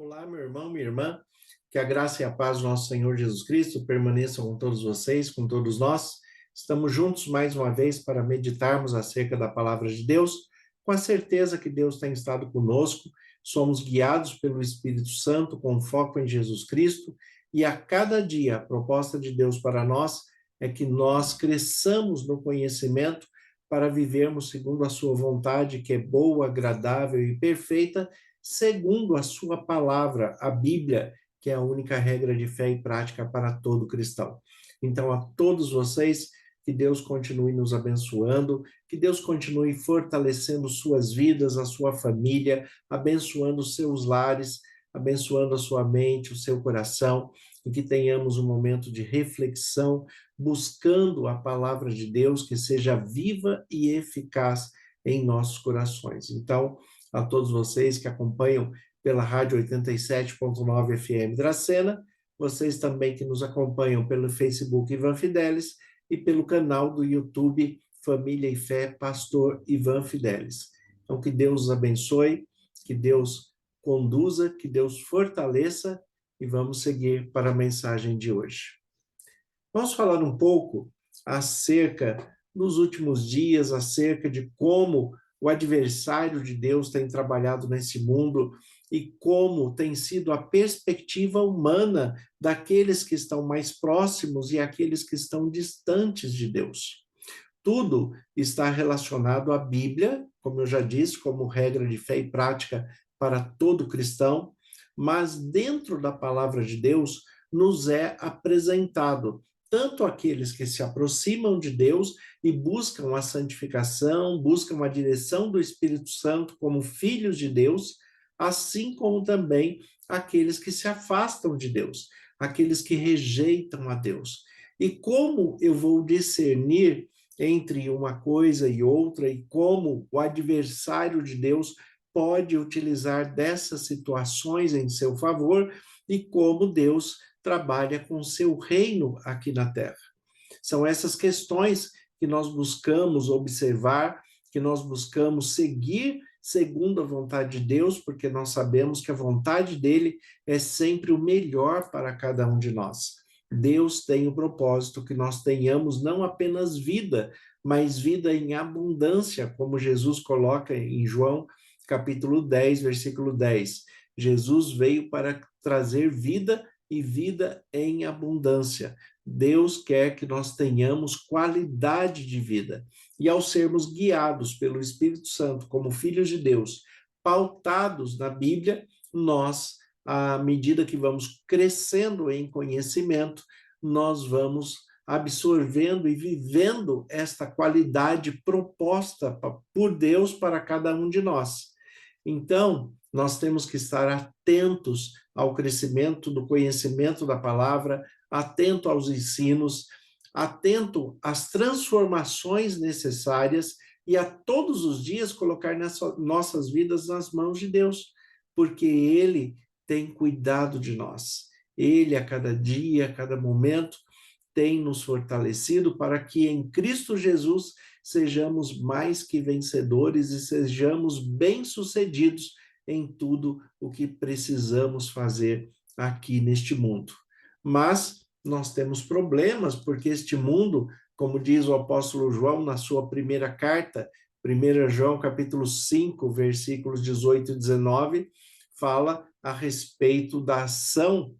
Olá, meu irmão, minha irmã, que a graça e a paz do nosso Senhor Jesus Cristo permaneçam com todos vocês, com todos nós. Estamos juntos mais uma vez para meditarmos acerca da palavra de Deus, com a certeza que Deus tem estado conosco, somos guiados pelo Espírito Santo com foco em Jesus Cristo, e a cada dia a proposta de Deus para nós é que nós cresçamos no conhecimento para vivermos segundo a sua vontade, que é boa, agradável e perfeita, segundo a sua palavra, a Bíblia, que é a única regra de fé e prática para todo cristão. Então, a todos vocês, que Deus continue nos abençoando, que Deus continue fortalecendo suas vidas, a sua família, abençoando seus lares, abençoando a sua mente, o seu coração, e que tenhamos um momento de reflexão, buscando a palavra de Deus que seja viva e eficaz em nossos corações. Então, a todos vocês que acompanham pela Rádio 87.9 FM Dracena, vocês também que nos acompanham pelo Facebook Ivan Fidelis e pelo canal do YouTube Família e Fé Pastor Ivan Fidelis. Então, que Deus os abençoe, que Deus conduza, que Deus fortaleça e vamos seguir para a mensagem de hoje. Vamos falar um pouco acerca, nos últimos dias, acerca de como o adversário de Deus tem trabalhado nesse mundo e como tem sido a perspectiva humana daqueles que estão mais próximos e aqueles que estão distantes de Deus. Tudo está relacionado à Bíblia, como eu já disse, como regra de fé e prática para todo cristão, mas dentro da palavra de Deus nos é apresentado tanto aqueles que se aproximam de Deus e buscam a santificação, buscam a direção do Espírito Santo como filhos de Deus, assim como também aqueles que se afastam de Deus, aqueles que rejeitam a Deus. E como eu vou discernir entre uma coisa e outra e como o adversário de Deus pode utilizar dessas situações em seu favor e como Deus trabalha com o seu reino aqui na Terra. São essas questões que nós buscamos observar, que nós buscamos seguir segundo a vontade de Deus, porque nós sabemos que a vontade dele é sempre o melhor para cada um de nós. Deus tem o propósito que nós tenhamos não apenas vida, mas vida em abundância, como Jesus coloca em João, capítulo 10, versículo 10. Jesus veio para trazer vida e vida em abundância. Deus quer que nós tenhamos qualidade de vida. E ao sermos guiados pelo Espírito Santo como filhos de Deus, pautados na Bíblia, nós, à medida que vamos crescendo em conhecimento, nós vamos absorvendo e vivendo esta qualidade proposta por Deus para cada um de nós. Então, nós temos que estar atentos ao crescimento do conhecimento da palavra, atento aos ensinos, atento às transformações necessárias e a todos os dias colocar nossas vidas nas mãos de Deus, porque Ele tem cuidado de nós. Ele, a cada dia, a cada momento, tem nos fortalecido para que em Cristo Jesus sejamos mais que vencedores e sejamos bem-sucedidos em tudo o que precisamos fazer aqui neste mundo. Mas nós temos problemas, porque este mundo, como diz o apóstolo João na sua primeira carta, 1 João capítulo 5, versículos 18 e 19, fala a respeito da ação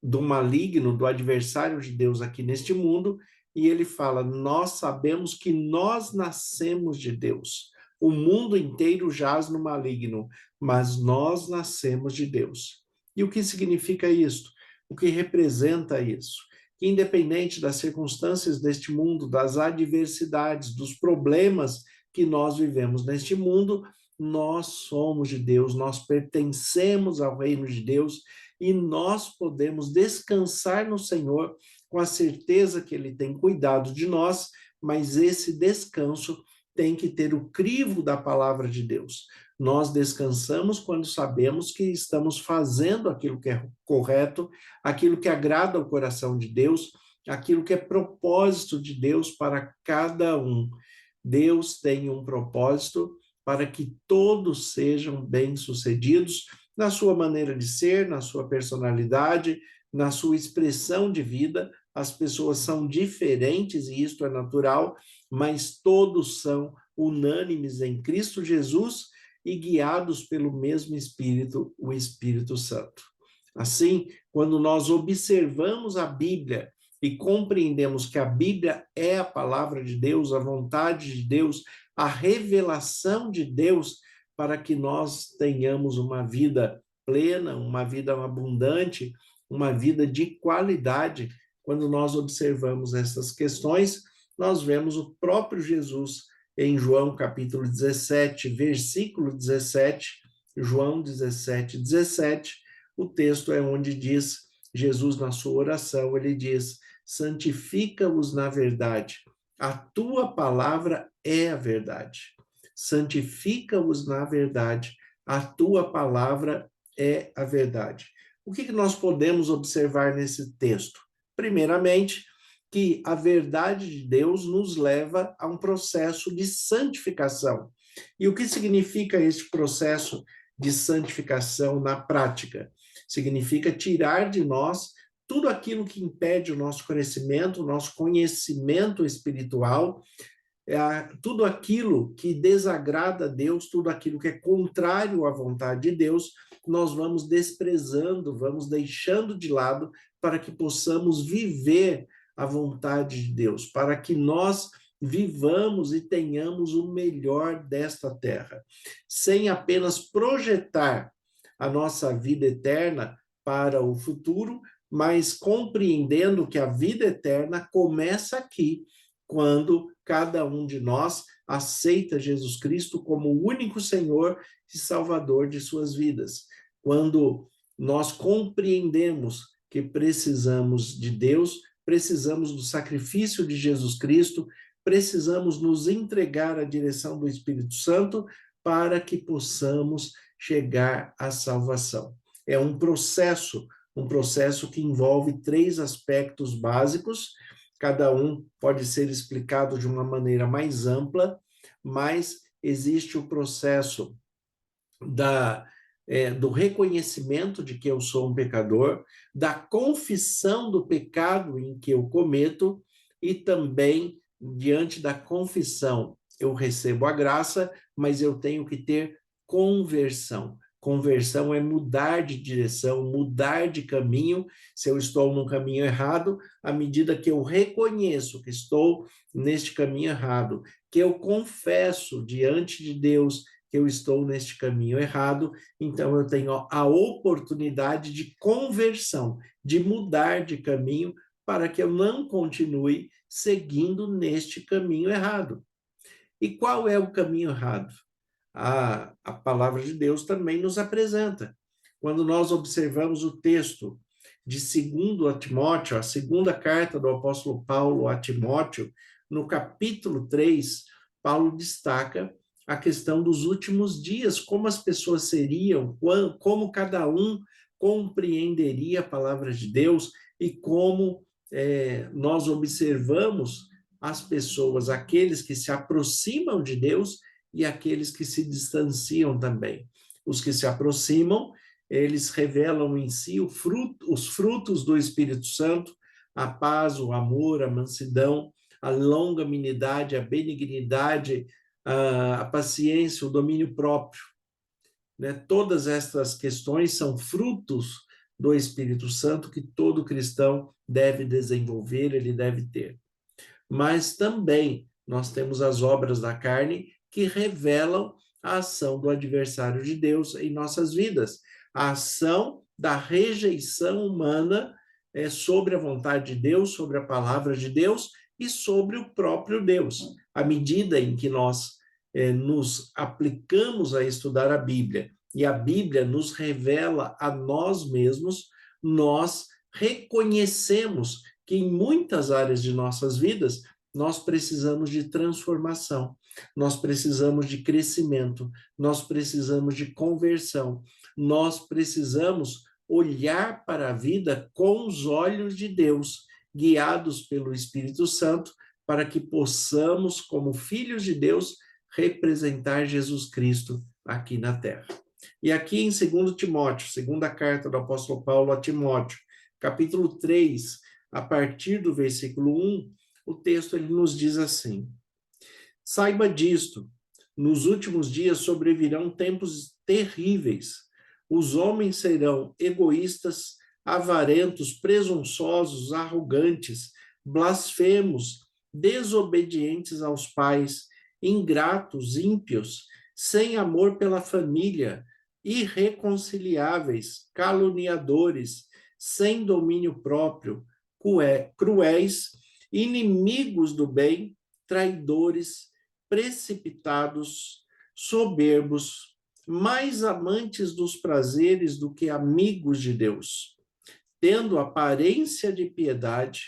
do maligno, do adversário de Deus aqui neste mundo, e ele fala, nós sabemos que nós nascemos de Deus. O mundo inteiro jaz no maligno, mas nós nascemos de Deus. E o que significa isso? O que representa isso? Que independente das circunstâncias deste mundo, das adversidades, dos problemas que nós vivemos neste mundo, nós somos de Deus, nós pertencemos ao reino de Deus e nós podemos descansar no Senhor com a certeza que Ele tem cuidado de nós, mas esse descanso tem que ter o crivo da palavra de Deus. Nós descansamos quando sabemos que estamos fazendo aquilo que é correto, aquilo que agrada ao coração de Deus, aquilo que é propósito de Deus para cada um. Deus tem um propósito para que todos sejam bem-sucedidos na sua maneira de ser, na sua personalidade, na sua expressão de vida. As pessoas são diferentes e isto é natural, mas todos são unânimes em Cristo Jesus e guiados pelo mesmo Espírito, o Espírito Santo. Assim, quando nós observamos a Bíblia e compreendemos que a Bíblia é a palavra de Deus, a vontade de Deus, a revelação de Deus, para que nós tenhamos uma vida plena, uma vida abundante, uma vida de qualidade. Quando nós observamos essas questões, nós vemos o próprio Jesus em João capítulo 17, versículo 17, João 17, 17, o texto é onde diz, Jesus na sua oração, ele diz, santifica-os na verdade, a tua palavra é a verdade. Santifica-os na verdade, a tua palavra é a verdade. O que nós podemos observar nesse texto? Primeiramente, que a verdade de Deus nos leva a um processo de santificação. E o que significa este processo de santificação na prática? Significa tirar de nós tudo aquilo que impede o nosso crescimento, o nosso conhecimento espiritual, tudo aquilo que desagrada a Deus, tudo aquilo que é contrário à vontade de Deus, nós vamos desprezando, vamos deixando de lado para que possamos viver a vontade de Deus, para que nós vivamos e tenhamos o melhor desta terra, sem apenas projetar a nossa vida eterna para o futuro, mas compreendendo que a vida eterna começa aqui, quando cada um de nós aceita Jesus Cristo como o único Senhor e Salvador de suas vidas. Quando nós compreendemos que precisamos de Deus, precisamos do sacrifício de Jesus Cristo, precisamos nos entregar à direção do Espírito Santo para que possamos chegar à salvação. É um processo que envolve 3 aspectos básicos. Cada um pode ser explicado de uma maneira mais ampla, mas existe o processo do reconhecimento de que eu sou um pecador, da confissão do pecado em que eu cometo, e também, diante da confissão, eu recebo a graça, mas eu tenho que ter conversão. Conversão é mudar de direção, mudar de caminho. Se eu estou num caminho errado, à medida que eu reconheço que estou neste caminho errado, que eu confesso diante de Deus que eu estou neste caminho errado, então eu tenho a oportunidade de conversão, de mudar de caminho para que eu não continue seguindo neste caminho errado. E qual é o caminho errado? A palavra de Deus também nos apresenta. Quando nós observamos o texto de 2 Timóteo, a segunda carta do apóstolo Paulo a Timóteo, no capítulo 3, Paulo destaca a questão dos últimos dias, como as pessoas seriam, como cada um compreenderia a palavra de Deus e como nós observamos as pessoas, aqueles que se aproximam de Deus e aqueles que se distanciam também. Os que se aproximam, eles revelam em si os frutos do Espírito Santo, a paz, o amor, a mansidão, a longanimidade, a benignidade, a paciência, o domínio próprio. Né? Todas estas questões são frutos do Espírito Santo que todo cristão deve desenvolver, ele deve ter. Mas também nós temos as obras da carne que revelam a ação do adversário de Deus em nossas vidas. A ação da rejeição humana sobre a vontade de Deus, sobre a palavra de Deus e sobre o próprio Deus. À medida em que nós nos aplicamos a estudar a Bíblia e a Bíblia nos revela a nós mesmos, nós reconhecemos que em muitas áreas de nossas vidas nós precisamos de transformação, nós precisamos de crescimento, nós precisamos de conversão, nós precisamos olhar para a vida com os olhos de Deus, guiados pelo Espírito Santo, para que possamos, como filhos de Deus, representar Jesus Cristo aqui na Terra. E aqui em 2 Timóteo, segunda carta do apóstolo Paulo a Timóteo, capítulo 3, a partir do versículo 1, o texto ele nos diz assim: saiba disto, nos últimos dias sobrevirão tempos terríveis. Os homens serão egoístas, avarentos, presunçosos, arrogantes, blasfemos, desobedientes aos pais, ingratos, ímpios, sem amor pela família, irreconciliáveis, caluniadores, sem domínio próprio, cruéis, inimigos do bem, traidores, precipitados, soberbos, mais amantes dos prazeres do que amigos de Deus, tendo aparência de piedade,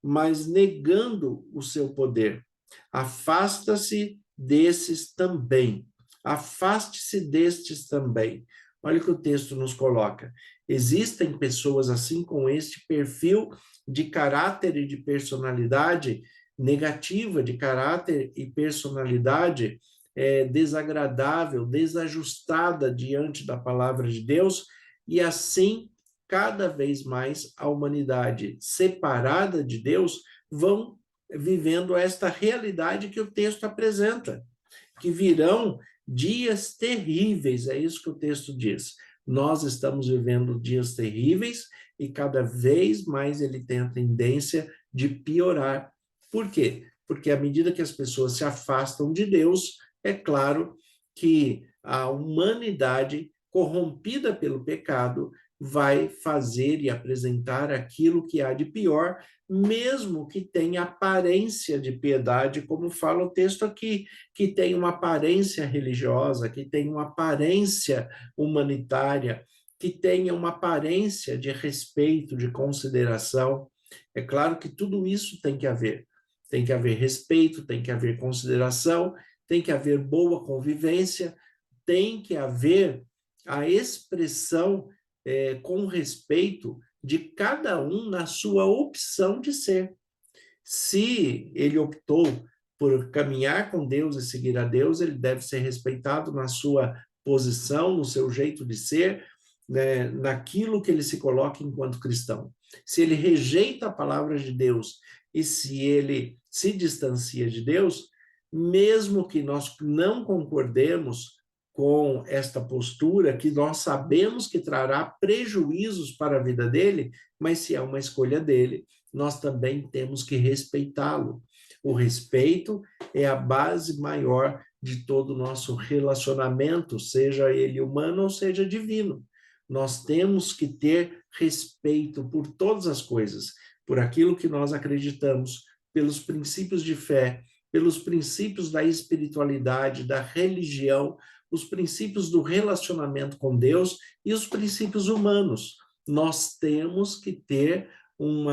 mas negando o seu poder. Afasta-se desses também. Afaste-se destes também. Olha o que o texto nos coloca. Existem pessoas assim com este perfil de caráter e de personalidade negativa, de caráter e personalidade desagradável, desajustada diante da palavra de Deus, e assim, cada vez mais, a humanidade separada de Deus vão vivendo esta realidade que o texto apresenta, que virão dias terríveis, é isso que o texto diz. Nós estamos vivendo dias terríveis e cada vez mais ele tem a tendência de piorar. Por quê? Porque à medida que as pessoas se afastam de Deus, é claro que a humanidade corrompida pelo pecado vai fazer e apresentar aquilo que há de pior, mesmo que tenha aparência de piedade, como fala o texto aqui, que tem uma aparência religiosa, que tem uma aparência humanitária, que tenha uma aparência de respeito, de consideração. É claro que tudo isso tem que haver. Tem que haver respeito, tem que haver consideração, tem que haver boa convivência, tem que haver a expressão com respeito de cada um na sua opção de ser. Se ele optou por caminhar com Deus e seguir a Deus, ele deve ser respeitado na sua posição, no seu jeito de ser, né, naquilo que ele se coloca enquanto cristão. Se ele rejeita a palavra de Deus e se ele se distancia de Deus, mesmo que nós não concordemos com esta postura, que nós sabemos que trará prejuízos para a vida dele, mas se é uma escolha dele, nós também temos que respeitá-lo. O respeito é a base maior de todo o nosso relacionamento, seja ele humano ou seja divino. Nós temos que ter respeito por todas as coisas, por aquilo que nós acreditamos, pelos princípios de fé, pelos princípios da espiritualidade, da religião, os princípios do relacionamento com Deus e os princípios humanos. Nós temos que ter um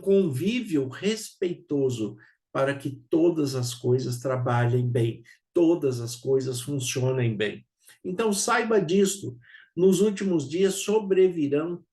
convívio respeitoso para que todas as coisas trabalhem bem, todas as coisas funcionem bem. Então, saiba disto, nos últimos dias sobrevirão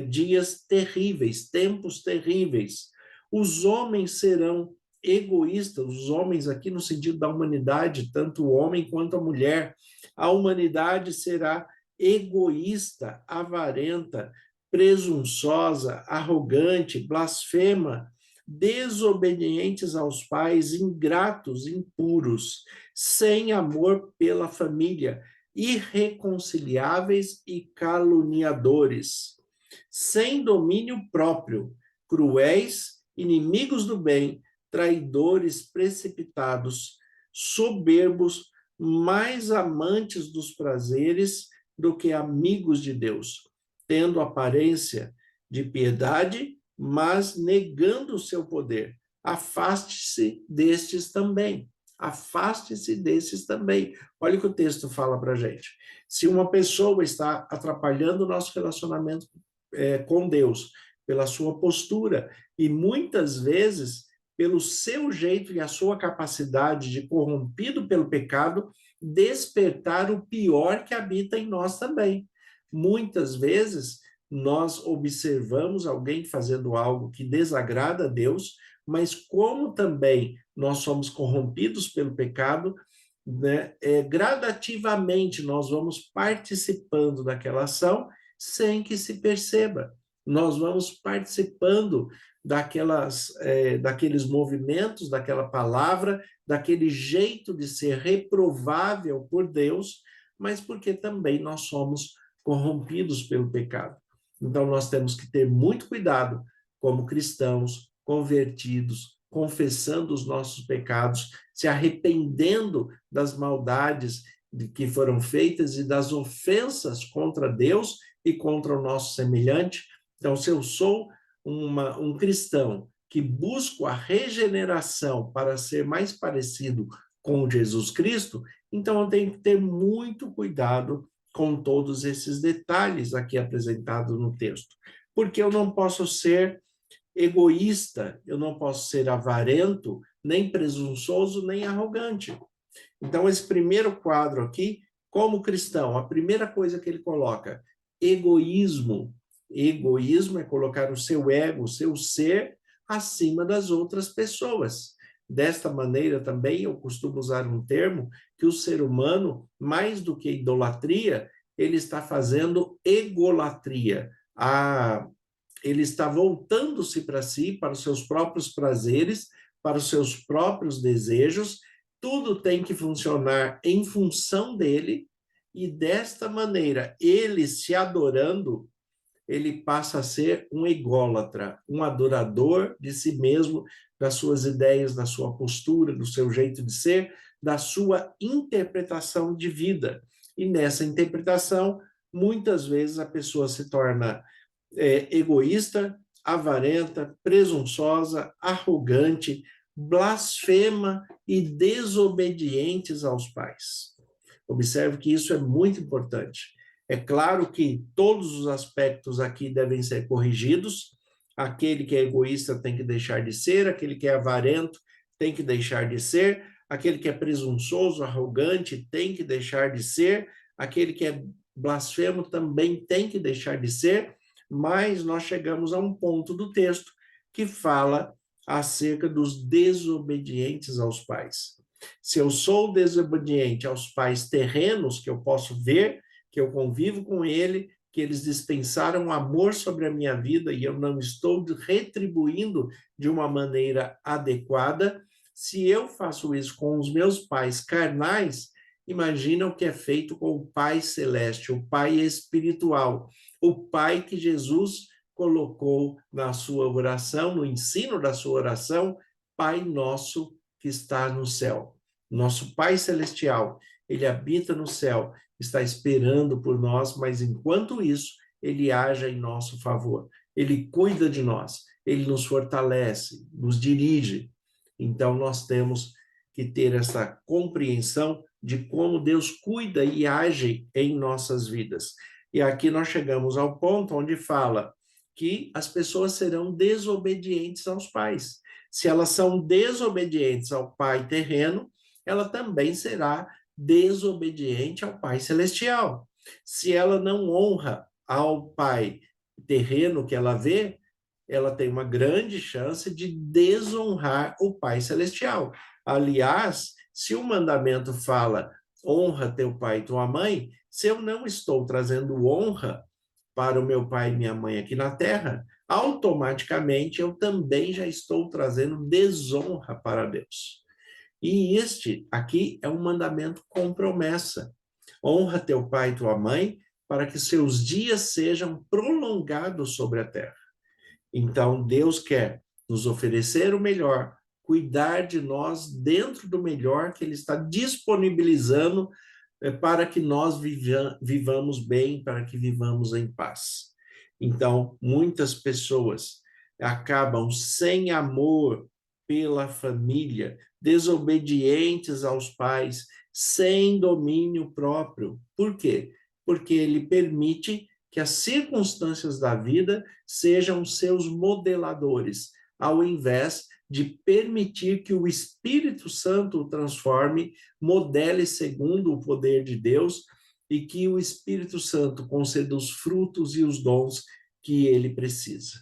dias terríveis, tempos terríveis. Os homens serão egoístas, os homens aqui no sentido da humanidade, tanto o homem quanto a mulher. A humanidade será egoísta, avarenta, presunçosa, arrogante, blasfema, desobedientes aos pais, ingratos, impuros, sem amor pela família, irreconciliáveis e caluniadores, sem domínio próprio, cruéis, inimigos do bem, traidores, precipitados, soberbos, mais amantes dos prazeres do que amigos de Deus, tendo aparência de piedade, mas negando o seu poder. Afaste-se destes também. Afaste-se desses também. Olha o que o texto fala para a gente. Se uma pessoa está atrapalhando o nosso relacionamento com Deus, pela sua postura, e muitas vezes pelo seu jeito e a sua capacidade de, corrompido pelo pecado, despertar o pior que habita em nós também. Muitas vezes nós observamos alguém fazendo algo que desagrada a Deus, mas como também nós somos corrompidos pelo pecado, né, gradativamente nós vamos participando daquela ação sem que se perceba. Nós vamos participando daqueles movimentos, daquela palavra, daquele jeito de ser reprovável por Deus, mas porque também nós somos corrompidos pelo pecado. Então nós temos que ter muito cuidado como cristãos, convertidos, confessando os nossos pecados, se arrependendo das maldades que foram feitas e das ofensas contra Deus e contra o nosso semelhante. Então, se eu sou um cristão que busco a regeneração para ser mais parecido com Jesus Cristo, então eu tenho que ter muito cuidado com todos esses detalhes aqui apresentados no texto, porque eu não posso ser egoísta, eu não posso ser avarento, nem presunçoso, nem arrogante. Então, esse primeiro quadro aqui, como cristão, a primeira coisa que ele coloca, egoísmo. Egoísmo é colocar o seu ego, o seu ser, acima das outras pessoas. Desta maneira também, eu costumo usar um termo que o ser humano, mais do que idolatria, ele está fazendo egolatria. Ele está voltando-se para si, para os seus próprios prazeres, para os seus próprios desejos, tudo tem que funcionar em função dele, e desta maneira, ele se adorando, ele passa a ser um ególatra, um adorador de si mesmo, das suas ideias, da sua postura, do seu jeito de ser, da sua interpretação de vida. E nessa interpretação, muitas vezes a pessoa se torna egoísta, avarenta, presunçosa, arrogante, blasfema e desobedientes aos pais. Observe que isso é muito importante. É claro que todos os aspectos aqui devem ser corrigidos. Aquele que é egoísta tem que deixar de ser, aquele que é avarento tem que deixar de ser, aquele que é presunçoso, arrogante tem que deixar de ser, aquele que é blasfemo também tem que deixar de ser, mas nós chegamos a um ponto do texto que fala acerca dos desobedientes aos pais. Se eu sou desobediente aos pais terrenos, que eu posso ver, que eu convivo com ele, que eles dispensaram amor sobre a minha vida e eu não estou retribuindo de uma maneira adequada, se eu faço isso com os meus pais carnais, imagina o que é feito com o Pai Celeste, o Pai espiritual, o Pai que Jesus colocou na sua oração, no ensino da sua oração, Pai nosso que está no céu. Nosso Pai Celestial, ele habita no céu, está esperando por nós, mas enquanto isso, ele age em nosso favor. Ele cuida de nós, ele nos fortalece, nos dirige. Então, nós temos que ter essa compreensão de como Deus cuida e age em nossas vidas. E aqui nós chegamos ao ponto onde fala que as pessoas serão desobedientes aos pais. Se elas são desobedientes ao pai terreno, ela também será desobediente ao pai celestial. Se ela não honra ao pai terreno que ela vê, ela tem uma grande chance de desonrar o pai celestial. Aliás, se o mandamento fala honra teu pai e tua mãe, se eu não estou trazendo honra para o meu pai e minha mãe aqui na terra, automaticamente eu também já estou trazendo desonra para Deus. E este aqui é um mandamento com promessa. Honra teu pai e tua mãe para que seus dias sejam prolongados sobre a terra. Então, Deus quer nos oferecer o melhor, cuidar de nós dentro do melhor que Ele está disponibilizando para que nós vivamos bem, para que vivamos em paz. Então, muitas pessoas acabam sem amor pela família, desobedientes aos pais, sem domínio próprio. Por quê? Porque ele permite que as circunstâncias da vida sejam seus modeladores, ao invés de permitir que o Espírito Santo o transforme, modele segundo o poder de Deus e que o Espírito Santo conceda os frutos e os dons que ele precisa.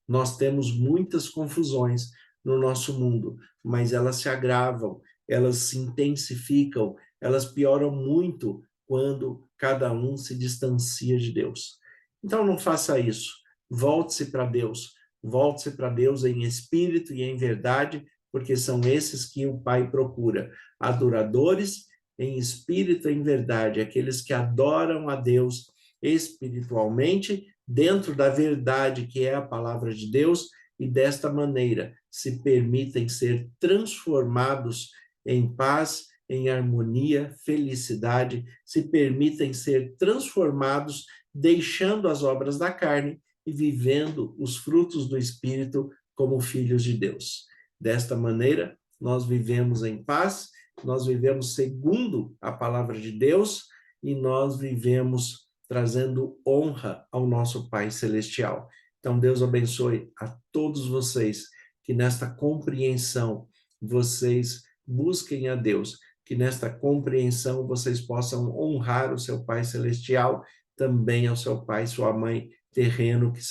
Nós temos muitas confusões no nosso mundo, mas elas se agravam, elas se intensificam elas pioram muito quando cada um se distancia de Deus. Então não faça isso. Volte-se para Deus. Volte-se para Deus em espírito e em verdade, porque são esses que o Pai procura. Adoradores em espírito e em verdade, aqueles que adoram a Deus espiritualmente, dentro da verdade que é a palavra de Deus, e desta maneira se permitem ser transformados em paz, em harmonia, felicidade, se permitem ser transformados, deixando as obras da carne e vivendo os frutos do Espírito como filhos de Deus. Desta maneira, nós vivemos em paz, nós vivemos segundo a palavra de Deus e nós vivemos trazendo honra ao nosso Pai Celestial. Então, Deus abençoe a todos vocês, que nesta compreensão vocês busquem a Deus, que nesta compreensão vocês possam honrar o seu Pai Celestial, também ao seu pai e sua mãe terreno, que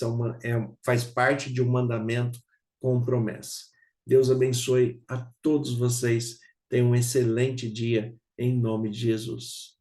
faz parte de um mandamento com promessa. Deus abençoe a todos vocês. Tenham um excelente dia, em nome de Jesus.